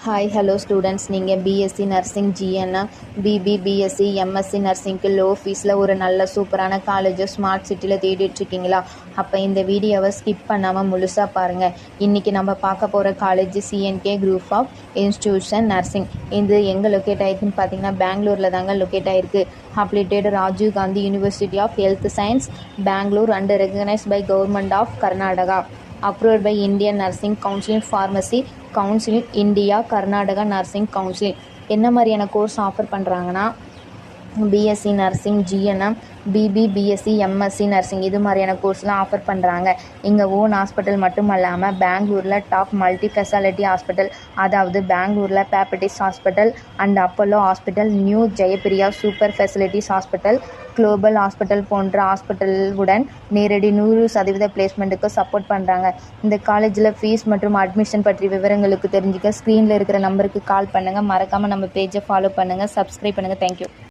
Hi hello students, நீங்கள் BSc nursing GNM PB BSc MSc நர்சிங்க்கு low ஃபீஸில் ஒரு நல்ல சூப்பரான காலேஜை ஸ்மார்ட் சிட்டியில் தேடிட்டுருக்கீங்களா? அப்போ இந்த வீடியோவை ஸ்கிப் பண்ணாமல் முழுசாக பாருங்கள். இன்றைக்கி நம்ம பார்க்க போகிற college CNK group of institution nursing. இது எங்கே லொக்கேட் ஆகிருக்குன்னு பார்த்தீங்கன்னா பெங்களூரில் தாங்க லொக்கேட் ஆகிருக்கு. Affiliated Rajiv Gandhi university of health science Bangalore and recognised by government of Karnataka. Approved by Indian Nursing Council, Pharmacy Council, India, Karnataka nursing council. என்ன மாதிரியான கோர்ஸ் ஆஃபர் பண்ணுறாங்கன்னா BSc nursing GNM PB BSc MSc nursing இது மாதிரியான கோர்ஸ்லாம் ஆஃபர் பண்ணுறாங்க. இங்கே own hospital மட்டும் இல்லாமல் பெங்களூரில் டாப் மல்டி ஸ்பெஷாலிட்டி ஹாஸ்பிட்டல், அதாவது பெங்களூரில் Baptist hospital and Apollo hospital, new Jayapriya super facilities hospital, global hospital போன்ற ஹாஸ்பிட்டலுடன் நேரடி 100% பிளேஸ்மெண்ட்டுக்கு சப்போர்ட் பண்ணுறாங்க. இந்த காலேஜில் ஃபீஸ் மற்றும் அட்மிஷன் பற்றி விவரங்களுக்கு தெரிஞ்சுக்க ஸ்க்ரீனில் இருக்கிற நம்பருக்கு கால் பண்ணுங்கள். மறக்காமல் நம்ம பேஜை ஃபாலோ பண்ணுங்கள், சப்ஸ்கிரைப் பண்ணுங்கள். தேங்க்யூ.